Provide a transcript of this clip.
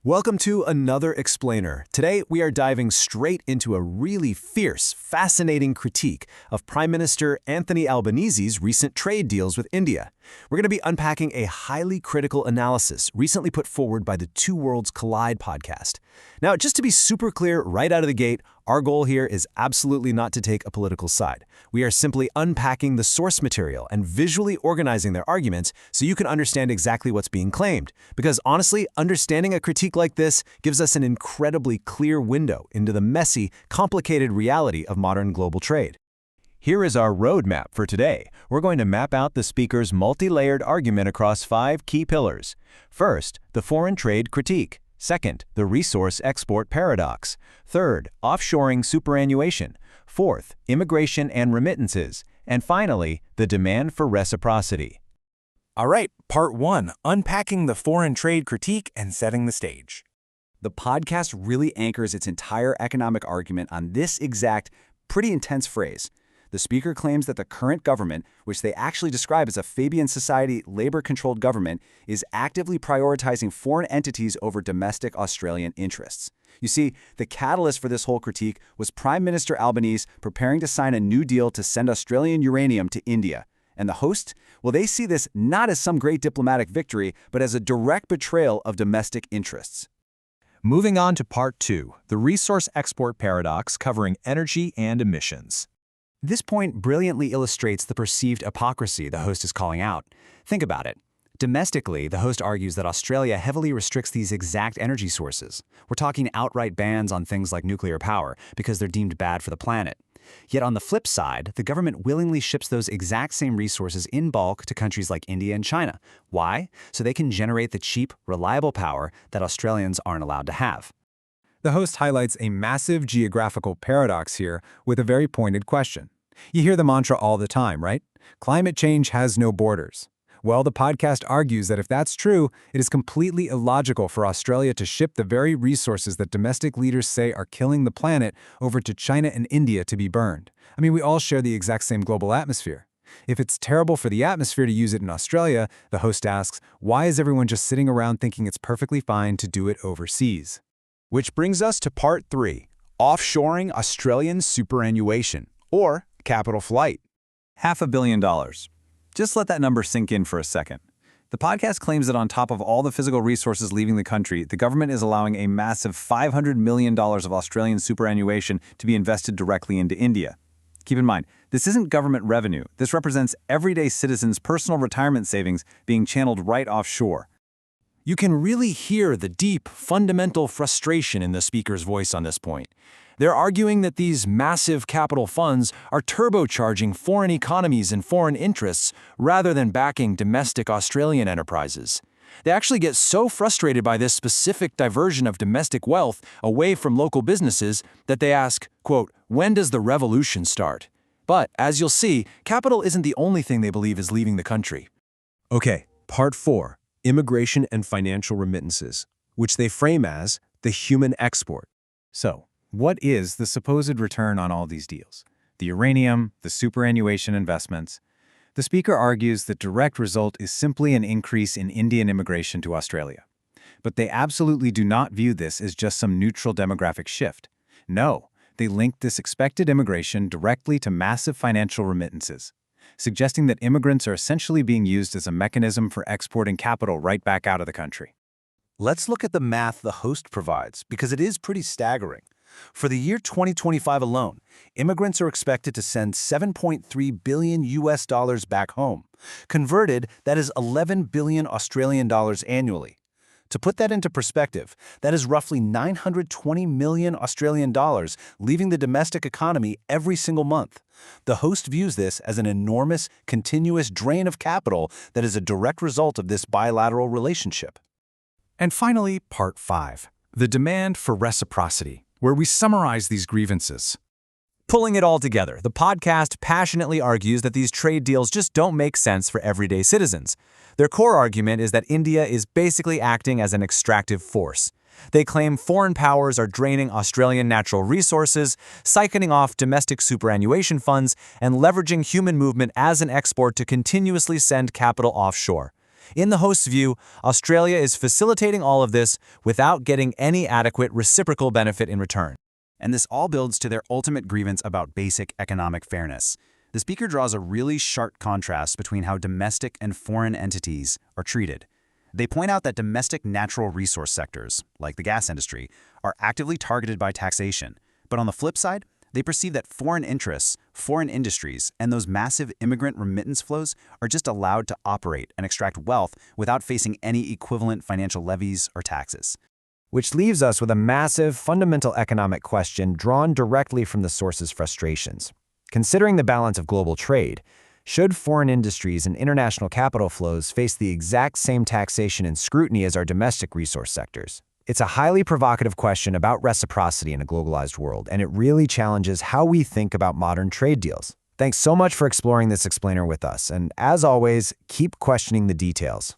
Welcome to another Explainer. Today, we are diving straight into a really fierce, fascinating critique of Prime Minister Anthony Albanese's recent trade deals with India. We're going to be unpacking a highly critical analysis recently put forward by the Two Worlds Collide podcast. Now, just to be super clear right out of the gate, our goal here is absolutely not to take a political side. We are simply unpacking the source material and visually organizing their arguments so you can understand exactly what's being claimed. Because honestly, understanding a critique like this gives us an incredibly clear window into the messy, complicated reality of modern global trade. Here is our roadmap for today. We're going to map out the speaker's multi-layered argument across 5 key pillars. First, the foreign trade critique. Second, the resource export paradox. Third, offshoring superannuation. Fourth, immigration and remittances. And finally, the demand for reciprocity. All right, part 1, unpacking the foreign trade critique and setting the stage. The podcast really anchors its entire economic argument on this exact, pretty intense phrase. The speaker claims that the current government, which they actually describe as a Fabian Society labor-controlled government, is actively prioritizing foreign entities over domestic Australian interests. You see, the catalyst for this whole critique was Prime Minister Albanese preparing to sign a new deal to send Australian uranium to India. And the host? Well, they see this not as some great diplomatic victory, but as a direct betrayal of domestic interests. Moving on to part 2, the resource export paradox covering energy and emissions. This point brilliantly illustrates the perceived hypocrisy the host is calling out. Think about it. Domestically, the host argues that Australia heavily restricts these exact energy sources. We're talking outright bans on things like nuclear power because they're deemed bad for the planet. Yet on the flip side, the government willingly ships those exact same resources in bulk to countries like India and China. Why? So they can generate the cheap, reliable power that Australians aren't allowed to have. The host highlights a massive geographical paradox here with a very pointed question. You hear the mantra all the time, right? Climate change has no borders. Well, the podcast argues that if that's true, it is completely illogical for Australia to ship the very resources that domestic leaders say are killing the planet over to China and India to be burned. I mean, we all share the exact same global atmosphere. If it's terrible for the atmosphere to use it in Australia, the host asks, why is everyone just sitting around thinking it's perfectly fine to do it overseas? Which brings us to part 3, offshoring Australian superannuation, or capital flight. $500 million. Just let that number sink in for a second. The podcast claims that on top of all the physical resources leaving the country, the government is allowing a massive $500 million of Australian superannuation to be invested directly into India. Keep in mind, this isn't government revenue. This represents everyday citizens' personal retirement savings being channeled right offshore. You can really hear the deep, fundamental frustration in the speaker's voice on this point. They're arguing that these massive capital funds are turbocharging foreign economies and foreign interests rather than backing domestic Australian enterprises. They actually get so frustrated by this specific diversion of domestic wealth away from local businesses that they ask, quote, when does the revolution start? But, as you'll see, capital isn't the only thing they believe is leaving the country. Okay, part 4, immigration and financial remittances, which they frame as the human export. So, what is the supposed return on all these deals? The uranium, the superannuation investments. The speaker argues the direct result is simply an increase in Indian immigration to Australia. But they absolutely do not view this as just some neutral demographic shift. No, they link this expected immigration directly to massive financial remittances, suggesting that immigrants are essentially being used as a mechanism for exporting capital right back out of the country. Let's look at the math the host provides, because it is pretty staggering. For the year 2025 alone, immigrants are expected to send $7.3 billion back home. Converted, that is 11 billion Australian dollars annually. To put that into perspective, that is roughly 920 million Australian dollars leaving the domestic economy every single month. The host views this as an enormous, continuous drain of capital that is a direct result of this bilateral relationship. And finally, part 5, the demand for reciprocity, where we summarize these grievances. Pulling it all together, the podcast passionately argues that these trade deals just don't make sense for everyday citizens. Their core argument is that India is basically acting as an extractive force. They claim foreign powers are draining Australian natural resources, siphoning off domestic superannuation funds, and leveraging human movement as an export to continuously send capital offshore. In the host's view, Australia is facilitating all of this without getting any adequate reciprocal benefit in return. And this all builds to their ultimate grievance about basic economic fairness. The speaker draws a really sharp contrast between how domestic and foreign entities are treated. They point out that domestic natural resource sectors, like the gas industry, are actively targeted by taxation. But on the flip side, they perceive that foreign interests, foreign industries, and those massive immigrant remittance flows are just allowed to operate and extract wealth without facing any equivalent financial levies or taxes. Which leaves us with a massive, fundamental economic question drawn directly from the source's frustrations. Considering the balance of global trade, should foreign industries and international capital flows face the exact same taxation and scrutiny as our domestic resource sectors? It's a highly provocative question about reciprocity in a globalized world, and it really challenges how we think about modern trade deals. Thanks so much for exploring this explainer with us, and as always, keep questioning the details.